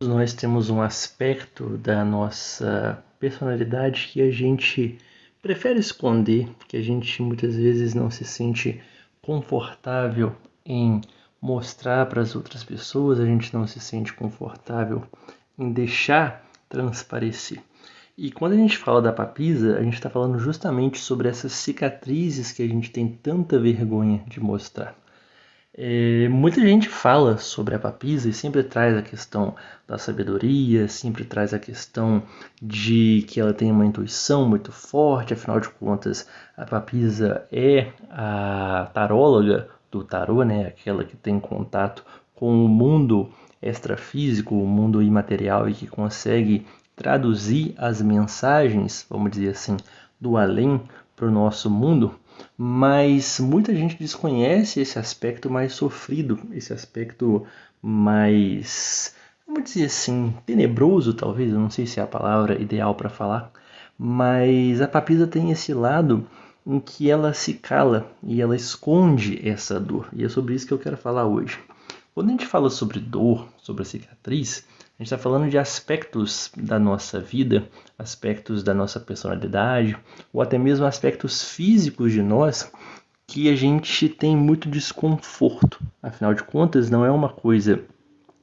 Nós temos um aspecto da nossa personalidade que a gente prefere esconder, que a gente muitas vezes não se sente confortável em mostrar para as outras pessoas, a gente não se sente confortável em deixar transparecer. E quando a gente fala da papisa, a gente está falando justamente sobre essas cicatrizes que a gente tem tanta vergonha de mostrar. Muita gente fala sobre a papisa e sempre traz a questão da sabedoria, sempre traz a questão de que ela tem uma intuição muito forte, afinal de contas, a papisa é a taróloga do tarô, né? Aquela que tem contato com o mundo extrafísico, o mundo imaterial e que consegue traduzir as mensagens, vamos dizer assim, do além para o nosso mundo. Mas muita gente desconhece esse aspecto mais sofrido, esse aspecto mais, vamos dizer assim, tenebroso, talvez, eu não sei se é a palavra ideal para falar, mas a papisa tem esse lado em que ela se cala e ela esconde essa dor, e é sobre isso que eu quero falar hoje. Quando a gente fala sobre dor, sobre a cicatriz, a gente está falando de aspectos da nossa vida, aspectos da nossa personalidade, ou até mesmo aspectos físicos de nós que a gente tem muito desconforto. Afinal de contas, não é uma coisa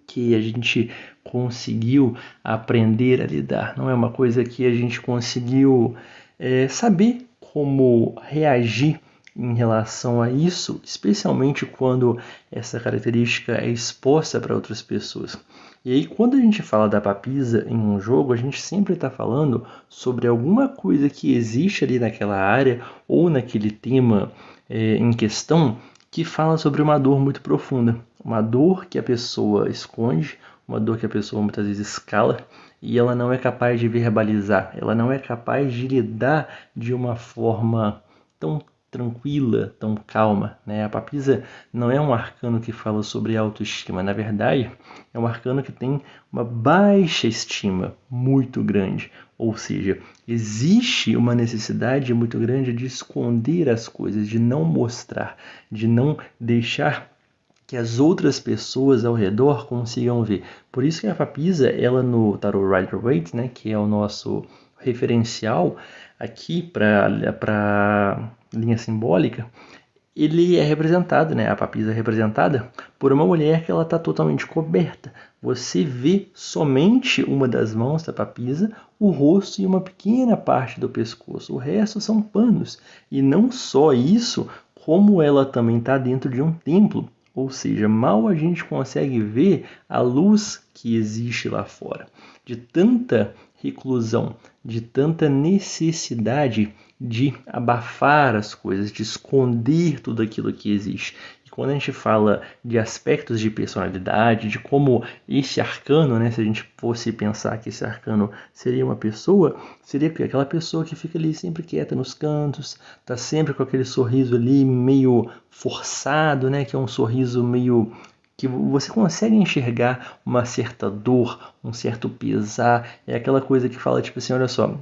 que a gente conseguiu aprender a lidar, não é uma coisa que a gente conseguiu saber como reagir em relação a isso, especialmente quando essa característica é exposta para outras pessoas. E aí, quando a gente fala da papisa em um jogo, a gente sempre está falando sobre alguma coisa que existe ali naquela área ou naquele tema em questão que fala sobre uma dor muito profunda. Uma dor que a pessoa esconde, uma dor que a pessoa muitas vezes cala e ela não é capaz de verbalizar, ela não é capaz de lidar de uma forma tão tranquila, tão calma, né? A papisa não é um arcano que fala sobre autoestima, na verdade, é um arcano que tem uma baixa estima muito grande, ou seja, existe uma necessidade muito grande de esconder as coisas, de não mostrar, de não deixar que as outras pessoas ao redor consigam ver. Por isso que a papisa, ela no Tarot Rider-Waite, né, que é o nosso referencial aqui para linha simbólica, ele é representado, né, a papisa é representada por uma mulher que ela está totalmente coberta. Você vê somente uma das mãos da papisa, o rosto e uma pequena parte do pescoço. O resto são panos. E não só isso, como ela também está dentro de um templo. Ou seja, mal a gente consegue ver a luz que existe lá fora. De tanta reclusão, de tanta necessidade de abafar as coisas, de esconder tudo aquilo que existe. E quando a gente fala de aspectos de personalidade, de como esse arcano, né, se a gente fosse pensar que esse arcano seria uma pessoa, seria aquela pessoa que fica ali sempre quieta nos cantos, tá sempre com aquele sorriso ali meio forçado, né, que é um sorriso meio que você consegue enxergar uma certa dor, um certo pesar, é aquela coisa que fala tipo assim, olha só,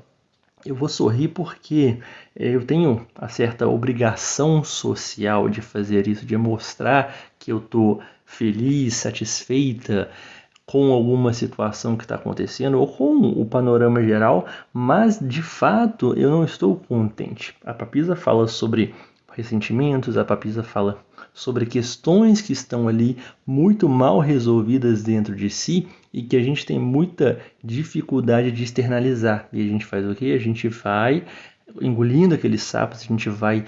eu vou sorrir porque eu tenho a certa obrigação social de fazer isso, de mostrar que eu estou feliz, satisfeita com alguma situação que está acontecendo ou com o panorama geral, mas de fato eu não estou contente. A papisa fala sobre ressentimentos, a papisa fala sobre questões que estão ali muito mal resolvidas dentro de si e que a gente tem muita dificuldade de externalizar. E a gente faz o quê? A gente vai engolindo aqueles sapos, a gente vai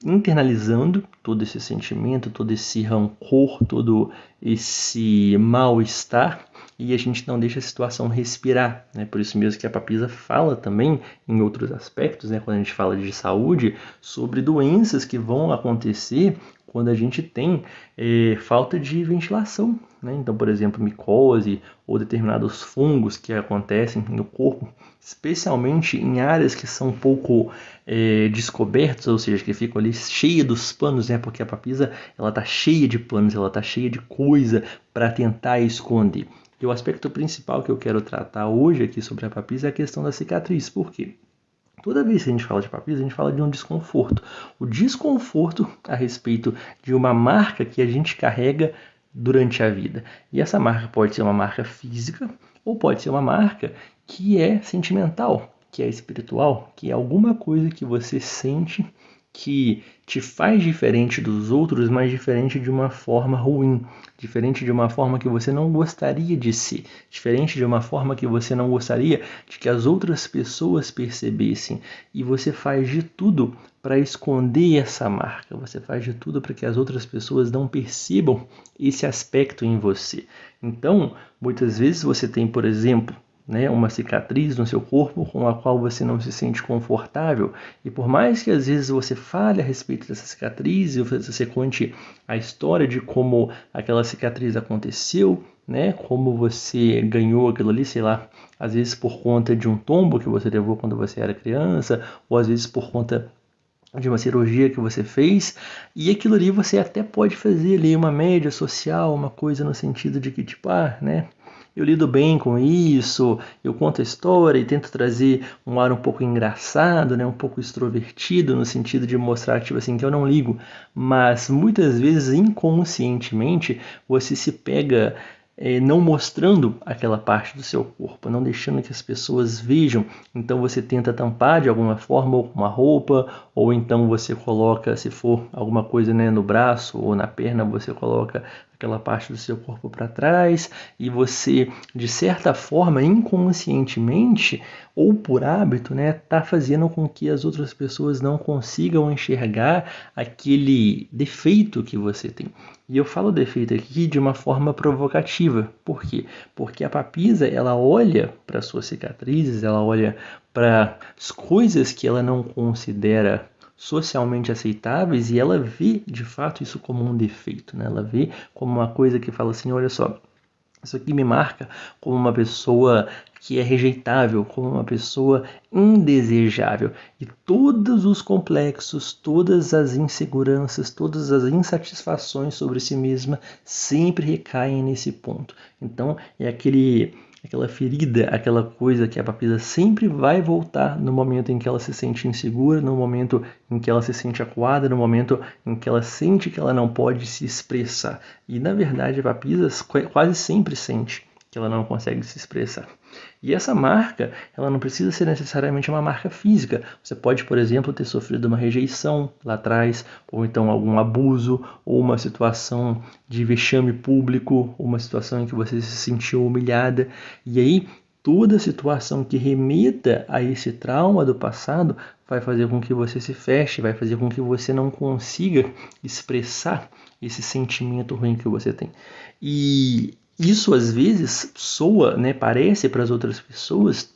internalizando todo esse sentimento, todo esse rancor, todo esse mal-estar e a gente não deixa a situação respirar, né? Por isso mesmo que a papisa fala também em outros aspectos, né? Quando a gente fala de saúde, sobre doenças que vão acontecer quando a gente tem falta de ventilação, né? Então, por exemplo, micose ou determinados fungos que acontecem no corpo, especialmente em áreas que são pouco descobertas, ou seja, que ficam ali cheia dos panos, né? Porque a papisa ela tá cheia de panos, ela tá cheia de coisa para tentar esconder. E o aspecto principal que eu quero tratar hoje aqui sobre a papisa é a questão da cicatriz. Por quê? Toda vez que a gente fala de papisa, a gente fala de um desconforto. O desconforto a respeito de uma marca que a gente carrega durante a vida. E essa marca pode ser uma marca física ou pode ser uma marca que é sentimental, que é espiritual, que é alguma coisa que você sente que te faz diferente dos outros, mas diferente de uma forma ruim, diferente de uma forma que você não gostaria de ser, diferente de uma forma que você não gostaria de que as outras pessoas percebessem. E você faz de tudo para esconder essa marca, você faz de tudo para que as outras pessoas não percebam esse aspecto em você. Então, muitas vezes você tem, por exemplo, uma cicatriz no seu corpo com a qual você não se sente confortável, e por mais que às vezes você fale a respeito dessa cicatriz e você conte a história de como aquela cicatriz aconteceu, como você ganhou aquilo ali, sei lá, às vezes por conta de um tombo que você levou quando você era criança, ou às vezes por conta de uma cirurgia que você fez, e aquilo ali você até pode fazer ali uma média social, uma coisa no sentido de que tipo, eu lido bem com isso, eu conto a história e tento trazer um ar um pouco engraçado, um pouco extrovertido, no sentido de mostrar tipo assim, que eu não ligo, mas muitas vezes inconscientemente você se pega não mostrando aquela parte do seu corpo, não deixando que as pessoas vejam. Então você tenta tampar de alguma forma, ou com uma roupa, ou então você coloca, se for alguma coisa no braço ou na perna, você coloca aquela parte do seu corpo para trás, e você, de certa forma, inconscientemente, ou por hábito, tá fazendo com que as outras pessoas não consigam enxergar aquele defeito que você tem. E eu falo defeito aqui de uma forma provocativa. Por quê? Porque a Papisa, ela olha para suas cicatrizes, ela olha para as coisas que ela não considera socialmente aceitáveis e ela vê, de fato, isso como um defeito, Ela vê como uma coisa que fala assim, olha só, isso aqui me marca como uma pessoa que é rejeitável, como uma pessoa indesejável. E todos os complexos, todas as inseguranças, todas as insatisfações sobre si mesma sempre recaem nesse ponto. Então, é aquela ferida, aquela coisa que a Papisa sempre vai voltar no momento em que ela se sente insegura, no momento em que ela se sente acuada, no momento em que ela sente que ela não pode se expressar. E, na verdade, a Papisa quase sempre sente que ela não consegue se expressar. E essa marca, ela não precisa ser necessariamente uma marca física. Você pode, por exemplo, ter sofrido uma rejeição lá atrás, ou então algum abuso, ou uma situação de vexame público, ou uma situação em que você se sentiu humilhada. E aí, toda situação que remeta a esse trauma do passado vai fazer com que você se feche, vai fazer com que você não consiga expressar esse sentimento ruim que você tem. E isso às vezes soa, parece para as outras pessoas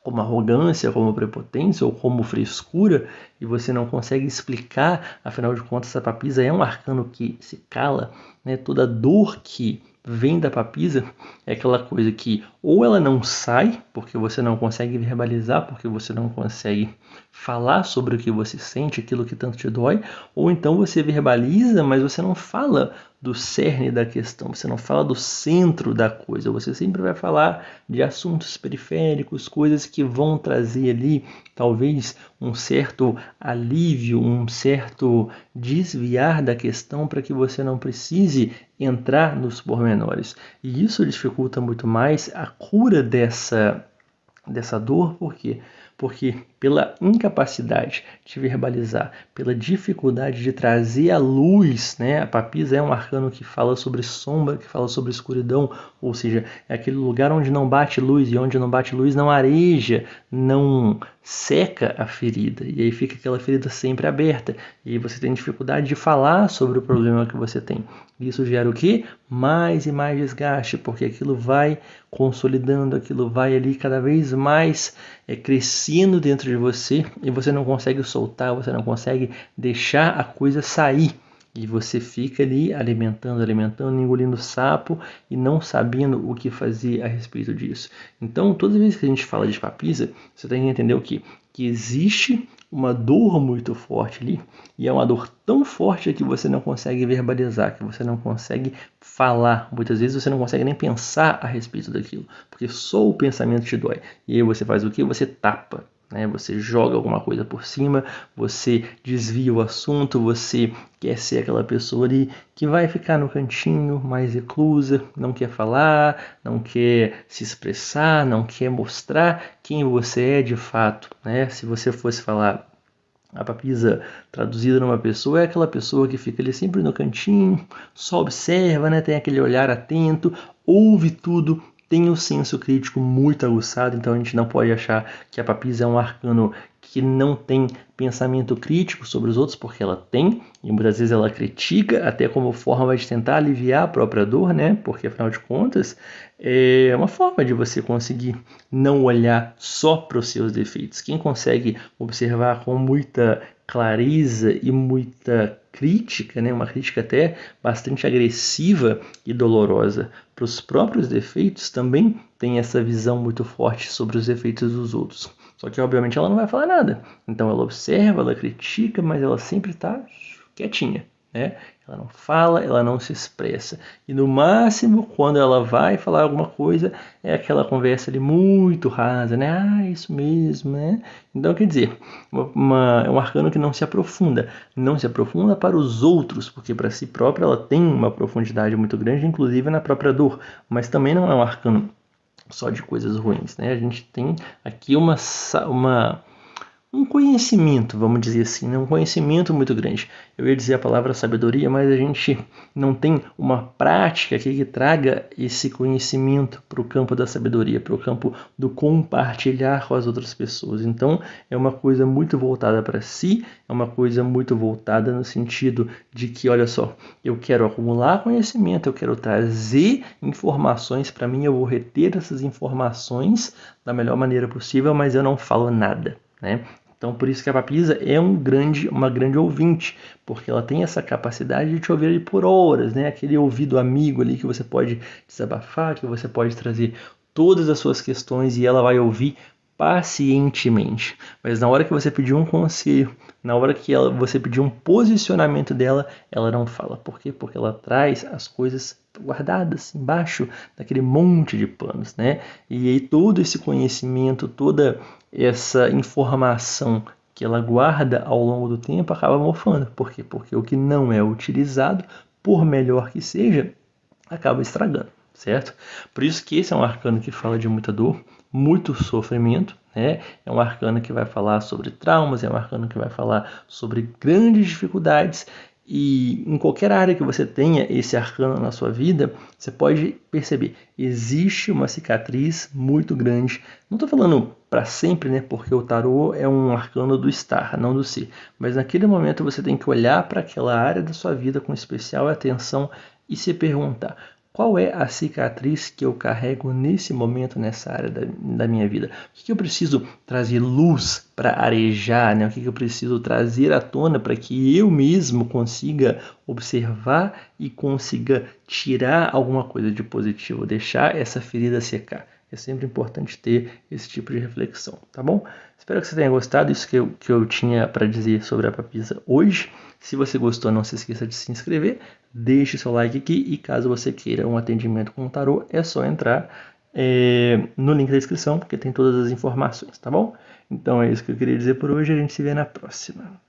como arrogância, como prepotência ou como frescura, e você não consegue explicar, afinal de contas a Papisa é um arcano que se cala, toda dor que vem da Papisa é aquela coisa que ou ela não sai, porque você não consegue verbalizar, porque você não consegue falar sobre o que você sente, aquilo que tanto te dói, ou então você verbaliza, mas você não fala do cerne da questão, você não fala do centro da coisa, você sempre vai falar de assuntos periféricos, coisas que vão trazer ali talvez um certo alívio, um certo desviar da questão para que você não precise entrar nos pormenores. E isso dificulta muito mais a cura dessa dor. Por quê? Porque pela incapacidade de verbalizar, pela dificuldade de trazer à luz, a Papisa é um arcano que fala sobre sombra, que fala sobre escuridão, ou seja, é aquele lugar onde não bate luz, e onde não bate luz não areja, não seca a ferida, e aí fica aquela ferida sempre aberta, e aí você tem dificuldade de falar sobre o problema que você tem. Isso gera o quê? Mais e mais desgaste, porque aquilo vai consolidando, aquilo vai ali cada vez mais crescendo dentro de você, e você não consegue soltar, você não consegue deixar a coisa sair. E você fica ali alimentando, engolindo sapo e não sabendo o que fazer a respeito disso. Então, toda vez que a gente fala de Papisa, você tem que entender o quê? Que existe uma dor muito forte ali, e é uma dor tão forte que você não consegue verbalizar, que você não consegue falar. Muitas vezes você não consegue nem pensar a respeito daquilo, porque só o pensamento te dói. E aí você faz o quê? Você tapa. né? Você joga alguma coisa por cima, você desvia o assunto, você quer ser aquela pessoa ali que vai ficar no cantinho, mais reclusa, não quer falar, não quer se expressar, não quer mostrar quem você é de fato, né? Se você fosse falar a papisa traduzida numa pessoa é aquela pessoa que fica ali sempre no cantinho, só observa, né? Tem aquele olhar atento, ouve tudo, tem o senso crítico muito aguçado, então a gente não pode achar que a papisa é um arcano que não tem pensamento crítico sobre os outros, porque ela tem, e muitas vezes ela critica, até como forma de tentar aliviar a própria dor, né? Porque afinal de contas, é uma forma de você conseguir não olhar só para os seus defeitos. Quem consegue observar com muita clareza e muita crítica, né? Uma crítica até bastante agressiva e dolorosa para os próprios defeitos, também tem essa visão muito forte sobre os defeitos dos outros. Só que, obviamente, ela não vai falar nada. Então, ela observa, ela critica, mas ela sempre está quietinha, né? Ela não fala, ela não se expressa. E, no máximo, quando ela vai falar alguma coisa, é aquela conversa ali muito rasa, né? Ah, isso mesmo, né? Então, quer dizer, é um arcano que não se aprofunda. Não se aprofunda para os outros, porque para si própria ela tem uma profundidade muito grande, inclusive na própria dor. Mas também não é um arcano só de coisas ruins, né? A gente tem aqui um conhecimento, vamos dizer assim, né? Um conhecimento muito grande. Eu ia dizer a palavra sabedoria, mas a gente não tem uma prática aqui que traga esse conhecimento para o campo da sabedoria, para o campo do compartilhar com as outras pessoas. Então, é uma coisa muito voltada para si, é uma coisa muito voltada no sentido de que, olha só, eu quero acumular conhecimento, eu quero trazer informações para mim, eu vou reter essas informações da melhor maneira possível, mas eu não falo nada, né? Então, por isso que a papisa é uma grande ouvinte, porque ela tem essa capacidade de te ouvir ali por horas, né? Aquele ouvido amigo ali que você pode desabafar, que você pode trazer todas as suas questões e ela vai ouvir pacientemente. Mas na hora que você pedir um conselho, na hora que você pedir um posicionamento dela, ela não fala. Por quê? Porque ela traz as coisas guardadas embaixo daquele monte de panos, né? E aí todo esse conhecimento, toda essa informação que ela guarda ao longo do tempo acaba mofando. Por quê? Porque o que não é utilizado, por melhor que seja, acaba estragando, certo? Por isso que esse é um arcano que fala de muita dor, muito sofrimento, né? É um arcano que vai falar sobre traumas, é um arcano que vai falar sobre grandes dificuldades. E em qualquer área que você tenha esse arcano na sua vida, você pode perceber, existe uma cicatriz muito grande. Não estou falando para sempre, né? Porque o tarô é um arcano do estar, não do ser. Mas naquele momento você tem que olhar para aquela área da sua vida com especial atenção e se perguntar: qual é a cicatriz que eu carrego nesse momento, nessa área da minha vida? O que eu preciso trazer luz para arejar, né? O que eu preciso trazer à tona para que eu mesmo consiga observar e consiga tirar alguma coisa de positivo, deixar essa ferida secar. É sempre importante ter esse tipo de reflexão, tá bom? Espero que você tenha gostado disso que eu tinha para dizer sobre a papisa hoje. Se você gostou, não se esqueça de se inscrever, deixe seu like aqui e caso você queira um atendimento com o tarô, é só entrar no link da descrição, porque tem todas as informações, tá bom? Então é isso que eu queria dizer por hoje, a gente se vê na próxima.